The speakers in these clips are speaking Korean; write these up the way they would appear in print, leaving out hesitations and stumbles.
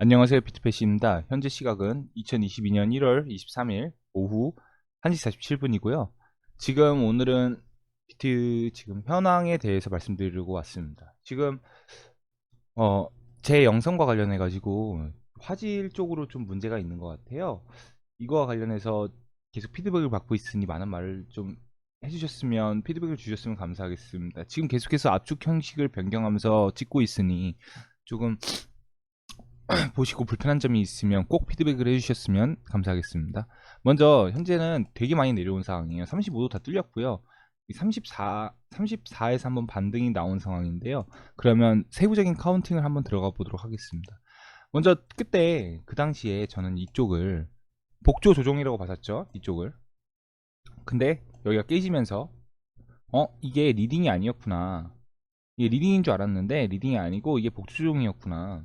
안녕하세요, 피트패시입니다. 현재 시각은 2022년 1월 23일 오후 1시 47분이고요. 오늘은 지금 현황에 대해서 말씀드리려고 왔습니다. 어, 제 영상과 관련해 가지고 화질 쪽으로 좀 문제가 있는 것 같아요. 이거와 관련해서 계속 피드백을 받고 있으니 많은 말을 좀 피드백을 주셨으면 감사하겠습니다. 지금 계속해서 압축 형식을 변경하면서 찍고 있으니 조금 보시고 불편한 점이 있으면 꼭 피드백을 해주셨으면 감사하겠습니다. 먼저 현재는 되게 많이 내려온 상황이에요. 35도 다 뚫렸고요. 34에서 한번 반등이 나온 상황인데요. 그러면 세부적인 카운팅을 한번 들어가 보도록 하겠습니다. 먼저 그때 그 당시에 저는 이쪽을 복조 조정이라고 봤었죠. 이쪽을. 근데 여기가 깨지면서 이게 리딩이 아니었구나. 이게 리딩인 줄 알았는데 리딩이 아니고 이게 복조 조정이었구나.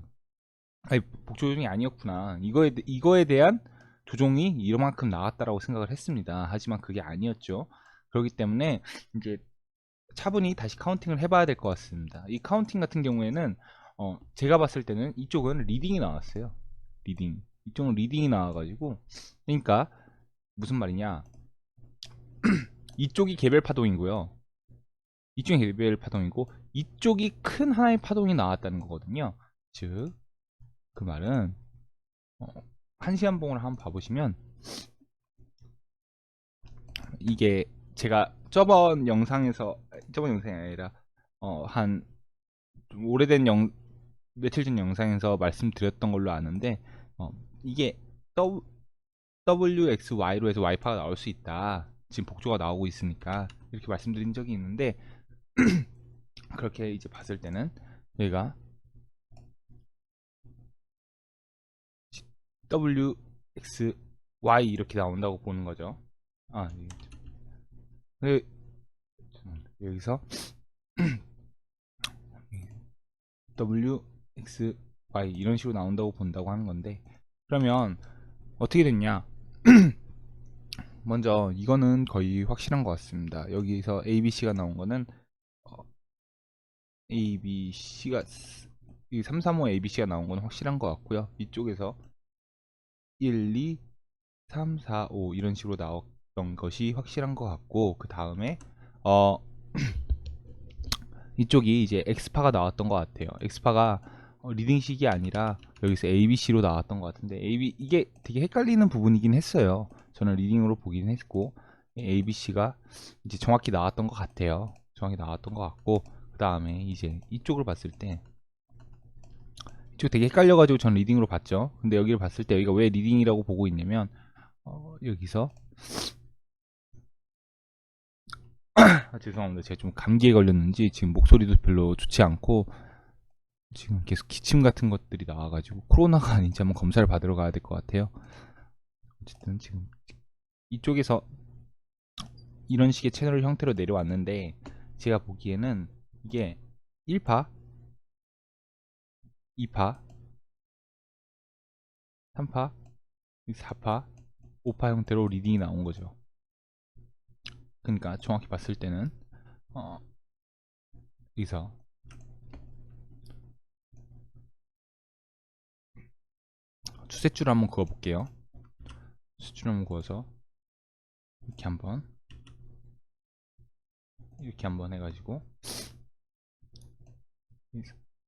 아니, 복조 조정이 아니었구나. 이거에 대한 조정이 이만큼 나왔다라고 생각을 했습니다. 하지만 그게 아니었죠. 그렇기 때문에 이제 차분히 다시 카운팅을 해봐야 될 것 같습니다. 이 카운팅 같은 경우에는 제가 봤을 때는 이쪽은 리딩이 나왔어요. 리딩. 이쪽은 리딩이 나와가지고 그러니까 무슨 말이냐? 이쪽이 개별 파동이고요. 이쪽이 개별 파동이고 이쪽이 큰 하나의 파동이 나왔다는 거거든요. 즉 그 말은 어, 한 시간 봉을 한번 봐보시면 이게 제가 저번 영상이 아니라 한 오래된 며칠 전 영상에서 말씀드렸던 걸로 아는데 어, 이게 WXY로 해서 와이파가 나올 수 있다. 지금 복조가 나오고 있으니까 이렇게 말씀드린 적이 있는데 그렇게 이제 봤을 때는 여기가 WXY 이렇게 나온다고 보는 거죠. 아, 네. 여기서 W, X, Y 이런 식으로 나온다고 본다고 하는 건데 그러면 어떻게 됐냐? 먼저 이거는 거의 확실한 것 같습니다. 여기서 ABC가 나온 거는 ABC가 이 335 ABC가 나온 건 확실한 것 같고요. 이쪽에서 1, 2, 3, 4, 5 이런 식으로 나왔던 것이 확실한 것 같고 그 다음에 어 이쪽이 이제 엑스파가 나왔던 것 같아요. 엑스파가 리딩식이 아니라 여기서 ABC로 나왔던 것 같은데 이게 되게 헷갈리는 부분이긴 했어요. 저는 리딩으로 보긴 했고 ABC가 이제 정확히 나왔던 것 같아요. 정확히 나왔던 것 같고 그 다음에 이제 이쪽을 봤을 때 이쪽 되게 헷갈려가지고 저는 리딩으로 봤죠. 근데 여기를 봤을 때 여기가 왜 리딩이라고 보고 있냐면 여기서 죄송합니다. 제가 좀 감기에 걸렸는지 지금 목소리도 별로 좋지 않고 지금 계속 기침 같은 것들이 나와가지고 코로나가 아닌지 한번 검사를 받으러 가야 될 것 같아요. 어쨌든 지금 이쪽에서 이런 식의 채널 형태로 내려왔는데 제가 보기에는 이게 1파, 2파, 3파, 4파, 5파 형태로 리딩이 나온 거죠. 그러니까 정확히 봤을 때는 여기서 수세줄을 한번 그어 볼게요. 수세줄 한번 그어서 이렇게 한번 해가지고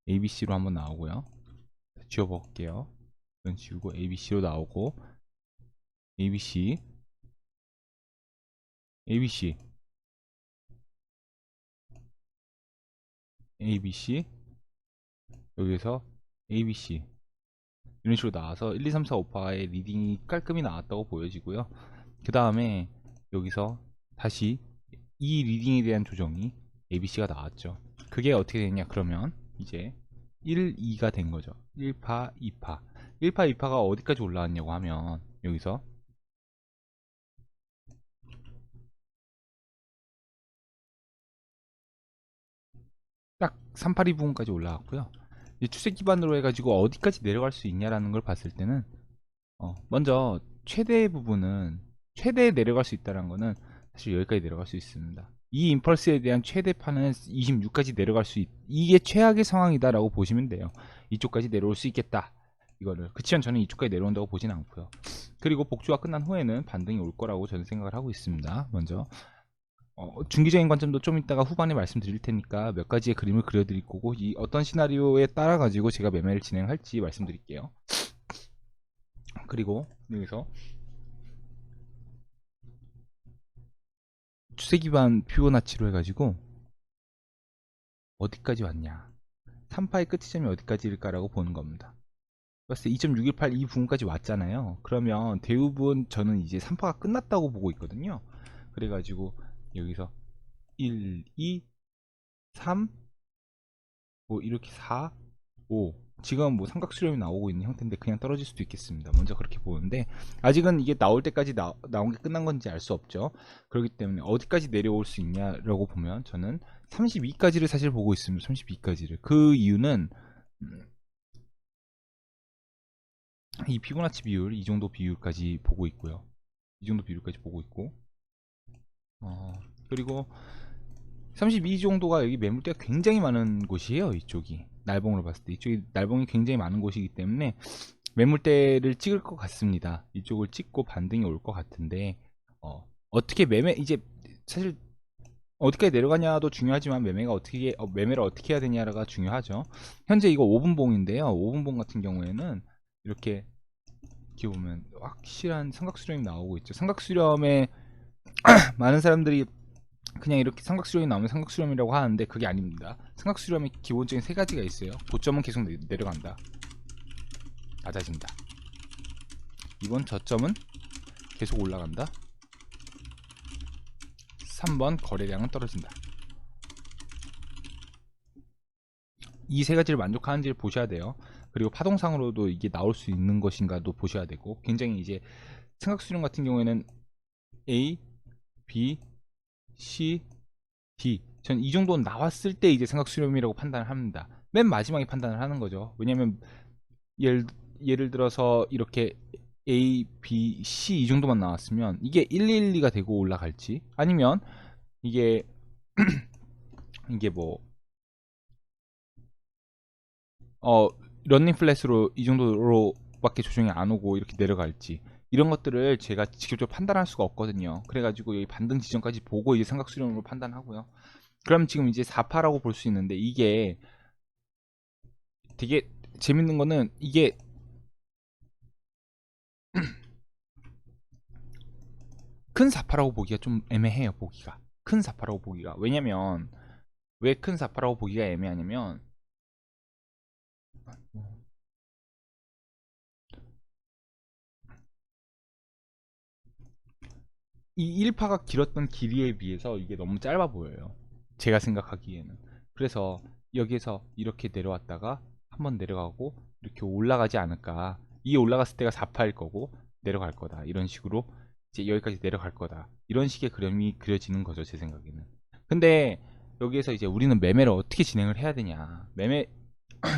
ABC로 한번 나오고요. 지워볼게요. 이런 식으로 ABC로 나오고 ABC, ABC, ABC 여기서 ABC 이런 식으로 나와서 1, 2, 3, 4, 5파의 리딩이 깔끔히 나왔다고 보여지고요. 그 다음에 여기서 다시 이 리딩에 대한 조정이 ABC가 나왔죠. 그게 어떻게 됐냐 그러면 이제 1, 2가 된 거죠. 1파, 2파 1파, 2파가 어디까지 올라왔냐고 하면 여기서 딱 382 부분까지 올라왔고요. 추세 기반으로 해가지고 어디까지 내려갈 수 있냐라는 걸 봤을 때는 먼저 최대 내려갈 수 있다는 거는 사실 여기까지 내려갈 수 있습니다. 이 임펄스에 대한 최대판은 26까지 내려갈 수 이게 최악의 상황이다라고 보시면 돼요. 이쪽까지 내려올 수 있겠다. 이거를. 그치만 저는 이쪽까지 내려온다고 보진 않고요. 그리고 복주가 끝난 후에는 반등이 올 거라고 저는 생각을 하고 있습니다. 먼저 중기적인 관점도 좀 이따가 후반에 말씀드릴 테니까 몇 가지의 그림을 그려드릴 거고, 이 어떤 시나리오에 따라 가지고 제가 매매를 진행할지 말씀드릴게요. 그리고 여기서 추세 기반 피보나치로 해가지고 어디까지 왔냐, 3파의 끝지점이 어디까지일까라고 보는 겁니다. 봤을 때 2.618 이 부분까지 왔잖아요. 그러면 대부분 저는 이제 3파가 끝났다고 보고 있거든요. 그래가지고 여기서 1, 2, 3, 뭐 이렇게 4, 5, 지금 뭐 삼각수렴이 나오고 있는 형태인데 그냥 떨어질 수도 있겠습니다. 먼저 그렇게 보는데, 아직은 이게 나올 때까지 나온 게 끝난 건지 알 수 없죠. 그렇기 때문에 어디까지 내려올 수 있냐라고 보면 저는 32까지를 사실 보고 있습니다. 32까지를. 그 이유는 이 피보나치 비율, 이 정도 비율까지 보고 있고요. 이 정도 비율까지 보고 있고, 그리고 32 정도가 여기 매물대가 굉장히 많은 곳이에요. 이쪽이 날봉으로 봤을 때 이쪽이 날봉이 굉장히 많은 곳이기 때문에 매물대를 찍을 것 같습니다. 이쪽을 찍고 반등이 올 것 같은데, 어떻게 이제 사실 어디까지 내려가냐도 중요하지만 매매를 어떻게 해야 되냐가 중요하죠. 현재 이거 5분봉인데요. 5분봉 같은 경우에는 이렇게 보면 확실한 삼각수렴이 나오고 있죠. 삼각수렴에 많은 사람들이 그냥 이렇게 삼각수렴이 나오면 삼각수렴이라고 하는데 그게 아닙니다. 삼각수렴의 기본적인 세 가지가 있어요. 고점은 계속 내려간다, 낮아진다. 이번 저점은 계속 올라간다. 3번 거래량은 떨어진다. 이 세 가지를 만족하는지를 보셔야 돼요. 그리고 파동상으로도 이게 나올 수 있는 것인가도 보셔야 되고, 굉장히 이제 삼각수렴 같은 경우에는 A, B, C, D, 전 이 정도는 나왔을 때 이제 삼각수렴이라고 판단을 합니다. 맨 마지막에 판단을 하는 거죠. 왜냐면 예를 들어서 이렇게 A, B, C 이 정도만 나왔으면 이게 112가 되고 올라갈지, 아니면 이게 이게 뭐 런닝 플랫으로 이 정도로밖에 조정이 안 오고 이렇게 내려갈지, 이런 것들을 제가 직접적으로 판단할 수가 없거든요. 그래가지고 여기 반등 지점까지 보고 이제 삼각수렴으로 판단하고요. 그럼 지금 이제 4파라고 볼 수 있는데, 이게 되게 재밌는 거는 이게 큰 4파라고 보기가 좀 애매해요. 보기가 큰 4파라고 보기가. 왜냐면 왜 큰 4파라고 보기가 애매하냐면, 이 1파가 길었던 길이에 비해서 이게 너무 짧아 보여요. 제가 생각하기에는. 그래서 여기에서 이렇게 내려왔다가 한번 내려가고 이렇게 올라가지 않을까. 이게 올라갔을 때가 4파일 거고 내려갈 거다, 이런 식으로 이제 여기까지 내려갈 거다, 이런 식의 그림이 그려지는 거죠, 제 생각에는. 근데 여기에서 이제 우리는 매매를 어떻게 진행을 해야 되냐, 매매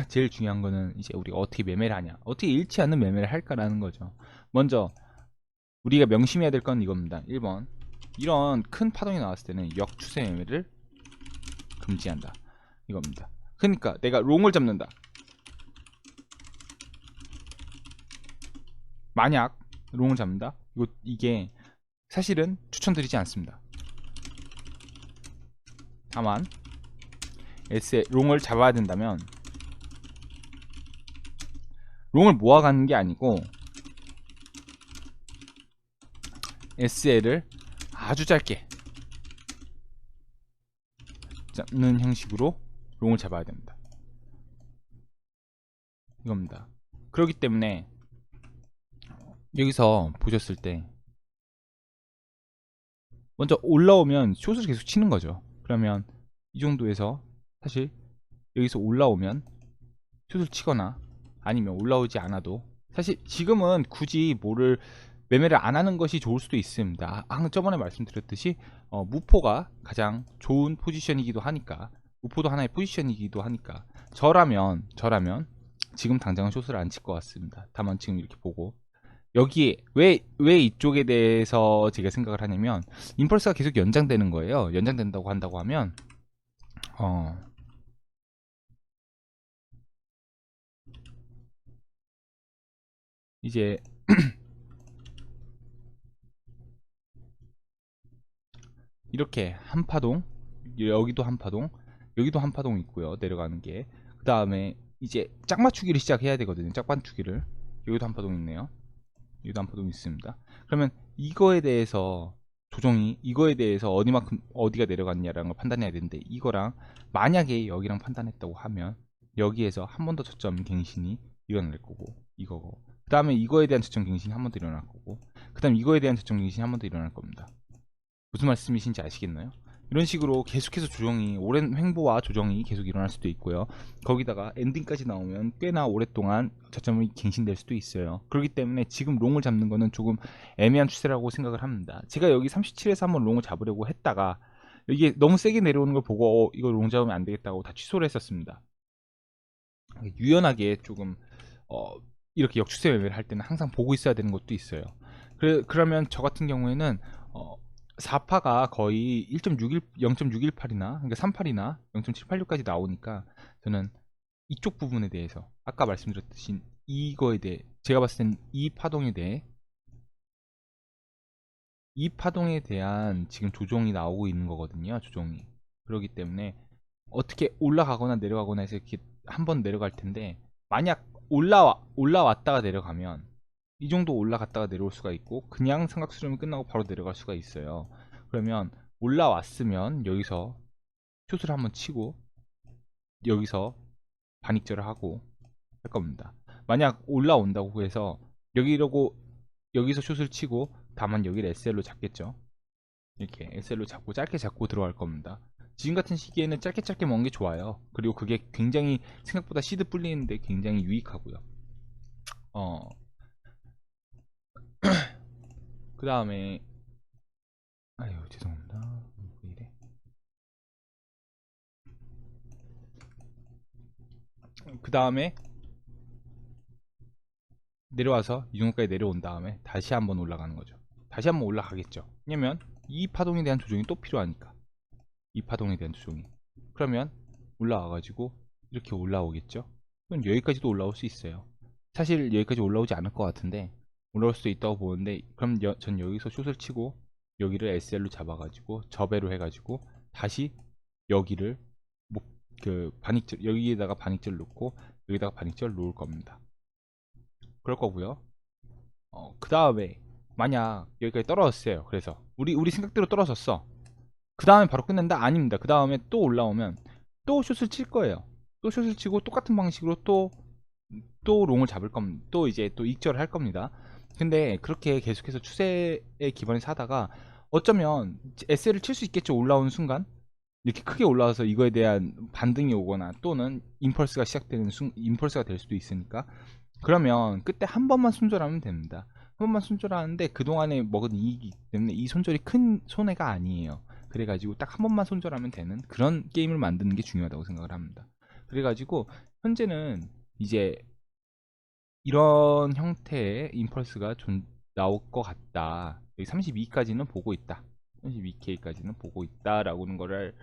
제일 중요한 거는 이제 우리가 어떻게 매매를 하냐, 어떻게 잃지 않는 매매를 할까라는 거죠. 먼저 우리가 명심해야 될 건 이겁니다. 1번, 이런 큰 파동이 나왔을 때는 역추세 매매를 금지한다, 이겁니다. 그러니까 내가 롱을 잡는다, 만약 롱을 잡는다, 이게 사실은 추천드리지 않습니다. 다만 S에 롱을 잡아야 된다면 롱을 모아가는 게 아니고 SL을 아주 짧게 잡는 형식으로 롱을 잡아야 됩니다. 이겁니다. 그렇기 때문에 여기서 보셨을 때 먼저 올라오면 숏을 계속 치는 거죠. 그러면 이 정도에서 사실 여기서 올라오면 숏을 치거나, 아니면 올라오지 않아도 사실 지금은 굳이 매매를 안 하는 것이 좋을 수도 있습니다. 저번에 말씀드렸듯이 무포가 가장 좋은 포지션이기도 하니까, 무포도 하나의 포지션이기도 하니까, 저라면 지금 당장은 숏을 안 칠 것 같습니다. 다만 지금 이렇게 보고, 여기에 왜 이쪽에 대해서 제가 생각을 하냐면, 임펄스가 계속 연장되는 거예요. 연장된다고 한다고 하면 이제 이렇게 한 파동, 여기도 한 파동, 여기도 한 파동 있고요. 내려가는 게. 그 다음에 이제 짝 맞추기를 시작해야 되거든요. 짝 맞추기를. 여기도 한 파동 있네요. 여기도 한 파동 있습니다. 그러면 이거에 대해서 조정이 이거에 대해서 어디만큼 어디가 내려갔냐라는 걸 판단해야 되는데, 이거랑 만약에 여기랑 판단했다고 하면 여기에서 한 번 더 저점 갱신이 일어날 거고, 이거고, 그 다음에 이거에 대한 저점 갱신이 한 번 더 일어날 거고, 그 다음 이거에 대한 저점 갱신이 한 번 더 일어날 겁니다. 무슨 말씀이신지 아시겠나요? 이런 식으로 계속해서 조정이, 오랜 횡보와 조정이 계속 일어날 수도 있고요. 거기다가 엔딩까지 나오면 꽤나 오랫동안 저점이 갱신될 수도 있어요. 그렇기 때문에 지금 롱을 잡는 거는 조금 애매한 추세라고 생각을 합니다. 제가 여기 37에서 한번 롱을 잡으려고 했다가 이게 너무 세게 내려오는 걸 보고 이거 롱 잡으면 안 되겠다고 다 취소를 했었습니다. 유연하게 조금 어, 이렇게 역추세 매매를 할 때는 항상 보고 있어야 되는 것도 있어요. 그러면 저 같은 경우에는 4파가 거의 1.61, 0.618이나 그러니까 38이나 0.786까지 나오니까 저는 이쪽 부분에 대해서 아까 말씀드렸듯이 이거에 대해 제가 봤을 땐 이 파동에 대한 지금 조정이 나오고 있는 거거든요. 조정이. 그렇기 때문에 어떻게 올라가거나 내려가거나 해서 이렇게 한번 내려갈 텐데, 만약 올라왔다가 내려가면 이 정도 올라갔다가 내려올 수가 있고, 그냥 삼각 수렴이 끝나고 바로 내려갈 수가 있어요. 그러면 올라왔으면 여기서 숏을 한번 치고 여기서 반익절을 하고 할 겁니다. 만약 올라온다고 해서 여기라고 여기서 숏을 치고 다만 여기를 SL로 잡겠죠. 이렇게 SL로 잡고 짧게 잡고 들어갈 겁니다. 지금 같은 시기에는 짧게 짧게 먹는 게 좋아요. 그리고 그게 굉장히 생각보다 시드 불리는데 굉장히 유익하고요. 어, 그 다음에 아유 죄송합니다. 왜 이래? 그 다음에 내려와서 이 정도까지 내려온 다음에 다시 한번 올라가는 거죠. 다시 한번 올라가겠죠. 왜냐면 이 파동에 대한 조정이 또 필요하니까. 이 파동에 대한 조정이. 그러면 올라와가지고 이렇게 올라오겠죠. 그럼 여기까지도 올라올 수 있어요. 사실 여기까지 올라오지 않을 것 같은데 올라올 수도 있다고 보는데, 그럼 전 여기서 숏을 치고 여기를 SL로 잡아가지고 저배로 해가지고 다시 여기를 그 반익절, 여기에다가 반익절 놓고 여기다가 반익절 놓을 겁니다. 그럴 거고요. 그 다음에 만약 여기까지 떨어졌어요. 그래서 우리 생각대로 떨어졌어. 그 다음에 바로 끝낸다? 아닙니다. 그 다음에 또 올라오면 또 숏을 칠 거예요. 또 숏을 치고 똑같은 방식으로 또 롱을 잡을 겁니다. 또 이제 또 익절을 할 겁니다. 근데 그렇게 계속해서 추세에 기반해서 하다가 어쩌면 SL을 칠 수 있겠죠. 올라오는 순간 이렇게 크게 올라와서 이거에 대한 반등이 오거나 또는 임펄스가 될 수도 있으니까, 그러면 그때 한 번만 손절하면 됩니다. 한 번만 손절하는데 그동안에 먹은 이익이기 때문에 이 손절이 큰 손해가 아니에요. 그래가지고 딱 한 번만 손절하면 되는 그런 게임을 만드는 게 중요하다고 생각을 합니다. 그래가지고 현재는 이제 이런 형태의 임펄스가 나올 것 같다. 여기 32까지는 보고 있다. 32K까지는 보고 있다라고는 거를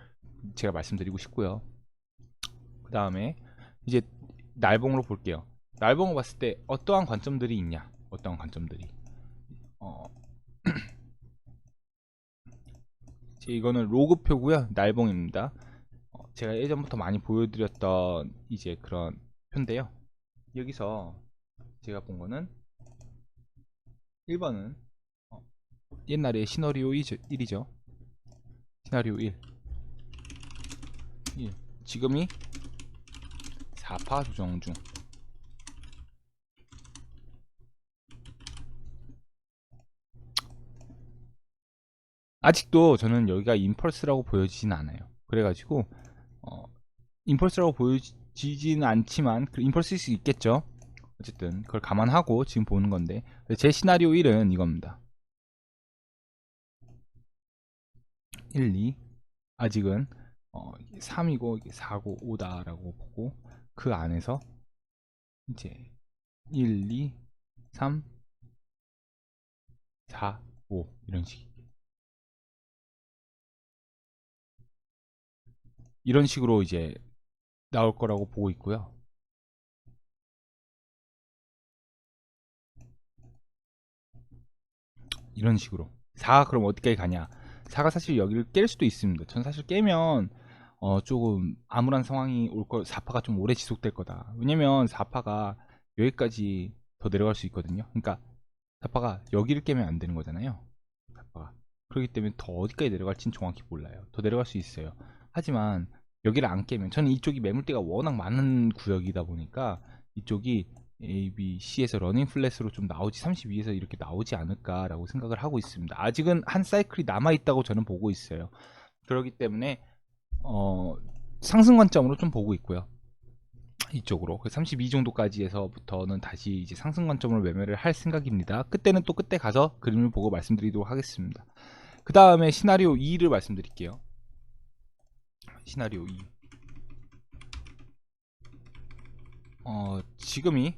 제가 말씀드리고 싶고요. 그 다음에 이제 날봉으로 볼게요. 날봉을 봤을 때 어떠한 관점들이 있냐? 어떠한 관점들이? 어, 이거는 로그표고요. 날봉입니다. 제가 예전부터 많이 보여드렸던 이제 그런 표인데요. 여기서 제가 본 거는 1번은 옛날에 시나리오 1이죠. 시나리오 1. 지금이 4파 조정 중. 아직도 저는 여기가 임펄스라고 보여지진 않아요. 그래가지고 임펄스라고 보여지지는 않지만 임펄스일 수 있겠죠. 어쨌든 그걸 감안하고 지금 보는 건데, 제 시나리오 1은 이겁니다. 1, 2 아직은 3이고 4고 5다라고 보고, 그 안에서 이제 1, 2, 3, 4, 5 이런 식으로 이제 나올 거라고 보고 있고요. 이런 식으로. 4가 그럼 어디까지 가냐? 4가 사실 여기를 깰 수도 있습니다. 전 사실 깨면 조금 암울한 상황이 올 거, 4파가 좀 오래 지속될 거다. 왜냐면 4파가 여기까지 더 내려갈 수 있거든요. 그러니까 4파가 여기를 깨면 안 되는 거잖아요. 4파가. 그렇기 때문에 더 어디까지 내려갈지는 정확히 몰라요. 더 내려갈 수 있어요. 하지만 여기를 안 깨면, 저는 이쪽이 매물대가 워낙 많은 구역이다 보니까 이쪽이 A, B, C에서 러닝 플랫으로 좀 나오지, 32에서 이렇게 나오지 않을까라고 생각을 하고 있습니다. 아직은 한 사이클이 남아 있다고 저는 보고 있어요. 그렇기 때문에 상승 관점으로 좀 보고 있고요. 이쪽으로 32 정도까지 해서부터는 다시 이제 상승 관점으로 매매를 할 생각입니다. 그때는 또 그때 가서 그림을 보고 말씀드리도록 하겠습니다. 그 다음에 시나리오 2를 말씀드릴게요. 시나리오 2. 지금이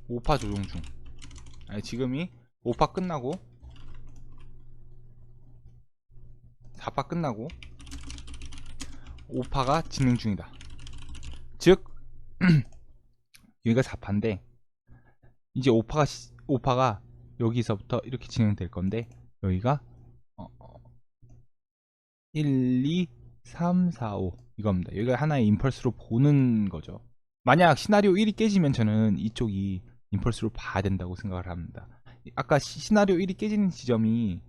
5파 조정 중. 아니, 지금이 5파 끝나고 4파 끝나고 5파가 진행 중이다. 즉 여기가 4파인데 이제 5파가 여기서부터 이렇게 진행될 건데, 여기가 1, 2, 3, 4, 5 이겁니다. 여기가 하나의 임펄스로 보는 거죠. 만약 시나리오 1이 깨지면 저는 이쪽이 임펄스로 봐야 된다고 생각을 합니다. 아까 시나리오 1이 깨지는 지점이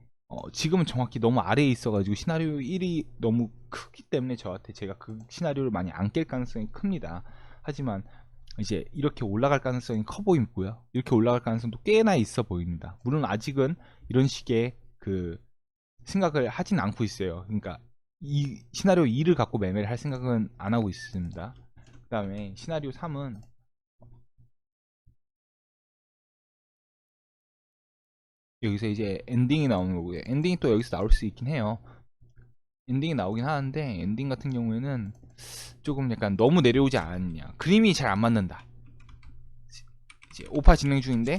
지금은 정확히 너무 아래에 있어가지고 시나리오 1이 너무 크기 때문에 저한테, 제가 그 시나리오를 많이 안 깰 가능성이 큽니다. 하지만 이제 이렇게 올라갈 가능성이 커 보이고요. 이렇게 올라갈 가능성도 꽤나 있어 보입니다. 물론 아직은 이런 식의 그 생각을 하진 않고 있어요. 그러니까 이 시나리오 2를 갖고 매매를 할 생각은 안 하고 있습니다. 그 다음에 시나리오 3은 여기서 이제 엔딩이 나오는 거고요. 엔딩이 또 여기서 나올 수 있긴 해요. 엔딩이 나오긴 하는데, 엔딩 같은 경우에는 조금 약간 너무 내려오지 않았냐, 그림이 잘 안 맞는다. 이제 오파 진행 중인데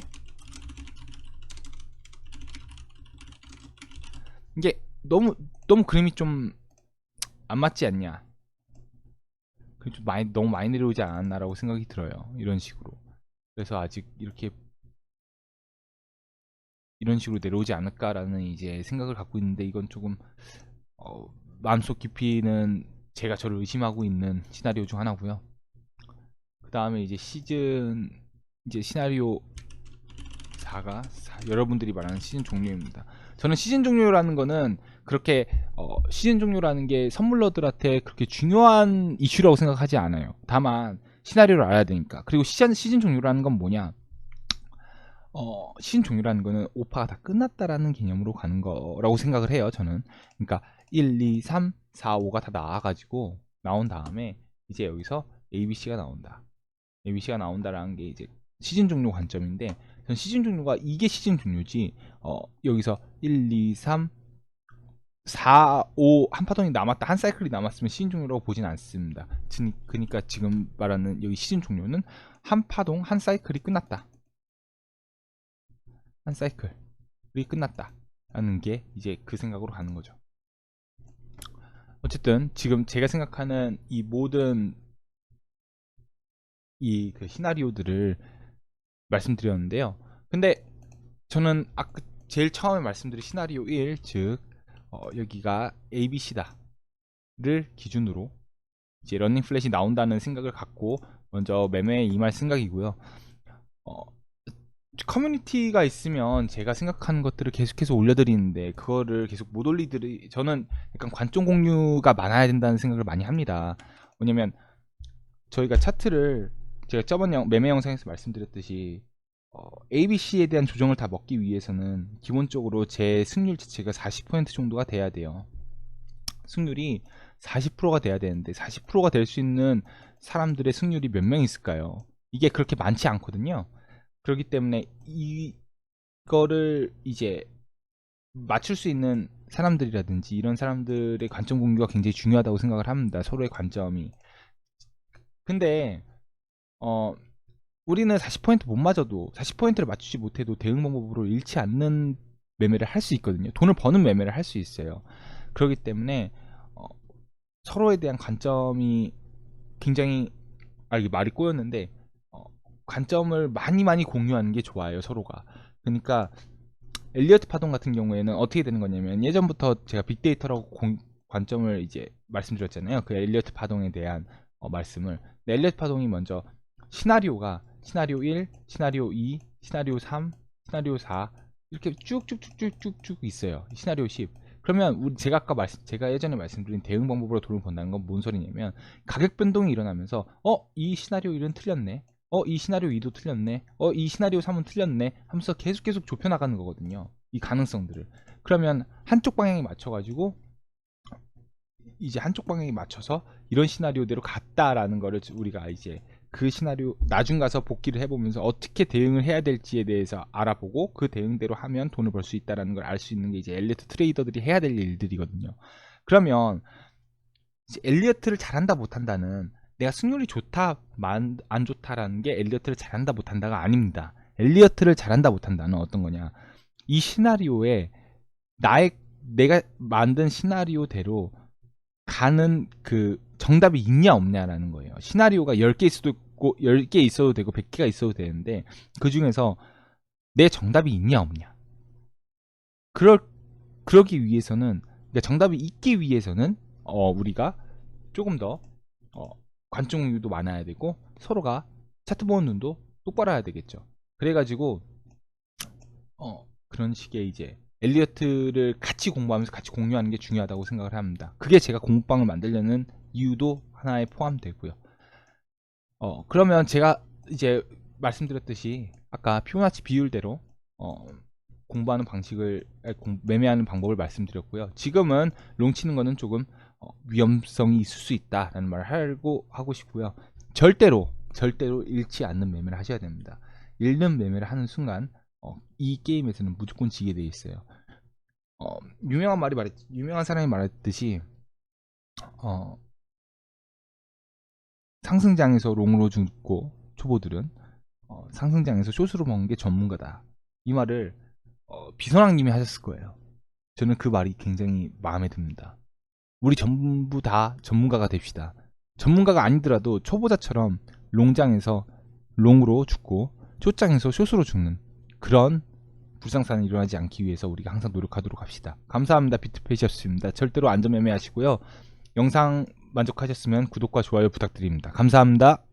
이게 너무 그림이 좀 안 맞지 않냐, 좀 너무 많이 내려오지 않았나라고 생각이 들어요. 이런 식으로. 그래서 아직 이런 식으로 내려오지 않을까라는 이제 생각을 갖고 있는데, 이건 조금 마음속 깊이는 제가 저를 의심하고 있는 시나리오 중 하나고요. 그 다음에 이제 이제 시나리오 4가 여러분들이 말하는 시즌 종료입니다. 저는 시즌 종료라는 거는 그렇게 시즌 종료라는 게 선물러들한테 그렇게 중요한 이슈라고 생각하지 않아요. 다만 시나리오를 알아야 되니까. 그리고 시즌 종료라는 건 뭐냐? 시즌 종료라는 거는 오파가 다 끝났다라는 개념으로 가는 거라고 생각을 해요, 저는. 그러니까 1, 2, 3, 4, 5가 다 나와가지고 나온 다음에 이제 여기서 ABC가 나온다. ABC가 나온다라는 게 이제 시즌 종료 관점인데, 전 시즌 종료가 이게 시즌 종료지, 여기서 1, 2, 3, 4, 5 한 파동이 남았다, 한 사이클이 남았으면 시즌 종료라고 보진 않습니다. 그러니까 지금 말하는 여기 시즌 종료는 한 파동, 한 사이클이 끝났다. 한 사이클이 끝났다 라는 게 이제 그 생각으로 가는 거죠. 어쨌든 지금 제가 생각하는 이 모든 이 그 시나리오들을 말씀드렸는데요. 근데 저는 아까 제일 처음에 말씀드린 시나리오 1, 즉 여기가 ABC다를 기준으로 이제 러닝 플랫이 나온다는 생각을 갖고 먼저 매매에 임할 생각이고요. 어, 커뮤니티가 있으면 제가 생각하는 것들을 계속해서 올려드리는데, 그거를 계속 못 저는 약간 관점 공유가 많아야 된다는 생각을 많이 합니다. 왜냐면 저희가 차트를, 제가 저번 매매 영상에서 말씀드렸듯이 ABC에 대한 조정을 다 먹기 위해서는 기본적으로 제 승률 자체가 40% 정도가 돼야 돼요. 승률이 40%가 돼야 되는데 40%가 될 수 있는 사람들의 승률이 몇 명 있을까요? 이게 그렇게 많지 않거든요. 그렇기 때문에 이거를 이제 맞출 수 있는 사람들이라든지 이런 사람들의 관점 공유가 굉장히 중요하다고 생각을 합니다. 서로의 관점이. 근데 어 우리는 40%못 맞아도, 40%를 맞추지 못해도 대응 방법으로 잃지 않는 매매를 할 수 있거든요. 돈을 버는 매매를 할 수 있어요. 그렇기 때문에 어, 서로에 대한 관점이 굉장히, 이게 말이 꼬였는데, 관점을 많이 공유하는 게 좋아요, 서로가. 그러니까 엘리어트 파동 같은 경우에는 어떻게 되는 거냐면 예전부터 제가 빅데이터라고 관점을 이제 말씀드렸잖아요. 그 엘리어트 파동에 대한 말씀을. 근데 엘리어트 파동이 먼저 시나리오가 시나리오 1, 시나리오 2, 시나리오 3, 시나리오 4 이렇게 쭉쭉쭉쭉쭉 있어요. 시나리오 10. 그러면 제가 예전에 말씀드린 대응 방법으로 돈을 번다는 건 뭔 소리냐면 가격 변동이 일어나면서 이 시나리오 1은 틀렸네. 이 시나리오 2도 틀렸네. 이 시나리오 3은 틀렸네. 하면서 계속 좁혀 나가는 거거든요. 이 가능성들을. 그러면 한쪽 방향에 맞춰가지고 이제 한쪽 방향에 맞춰서 이런 시나리오대로 갔다라는 거를 우리가 이제 그 시나리오 나중 가서 복기를 해보면서 어떻게 대응을 해야 될지에 대해서 알아보고 그 대응대로 하면 돈을 벌 수 있다라는 걸 알 수 있는 게 이제 엘리어트 트레이더들이 해야 될 일들이거든요. 그러면 이제 엘리어트를 잘한다 못한다는 내가 승률이 좋다 안 좋다라는 게 엘리어트를 잘한다 못한다가 아닙니다. 엘리어트를 잘한다 못한다는 어떤 거냐, 이 시나리오에 내가 만든 시나리오대로 가는 그 정답이 있냐 없냐라는 거예요. 시나리오가 10개 있어도 있고 10개 있어도 되고 100개가 있어도 되는데 그 중에서 내 정답이 있냐 없냐. 그러기 위해서는, 그러니까 정답이 있기 위해서는 우리가 조금 더 관중유도 많아야 되고 서로가 차트 보는 눈도 똑바로 해야 되겠죠. 그래가지고 그런 식의 이제 엘리어트를 같이 공부하면서 같이 공유하는 게 중요하다고 생각을 합니다. 그게 제가 공부방을 만들려는 이유도 하나에 포함되고요. 그러면 제가 이제 말씀드렸듯이 아까 피보나치 비율대로 공부하는 방식을 매매하는 방법을 말씀드렸고요. 지금은 롱 치는 거는 조금 위험성이 있을 수 있다라는 말을 하고 싶고요. 절대로 잃지 않는 매매를 하셔야 됩니다. 잃는 매매를 하는 순간 이 게임에서는 무조건 지게 돼 있어요. 유명한 사람이 말했듯이 상승장에서 롱으로 죽고 초보들은 상승장에서 숏으로 먹는 게 전문가다. 이 말을 비선왕님이 하셨을 거예요. 저는 그 말이 굉장히 마음에 듭니다. 우리 전부 다 전문가가 됩시다. 전문가가 아니더라도 초보자처럼 롱장에서 롱으로 죽고 숏장에서 숏으로 죽는 그런 불상사는 일어나지 않기 위해서 우리가 항상 노력하도록 합시다. 감사합니다. 비트페이셨습니다. 절대로 안전매매 하시고요. 영상 만족하셨으면 구독과 좋아요 부탁드립니다. 감사합니다.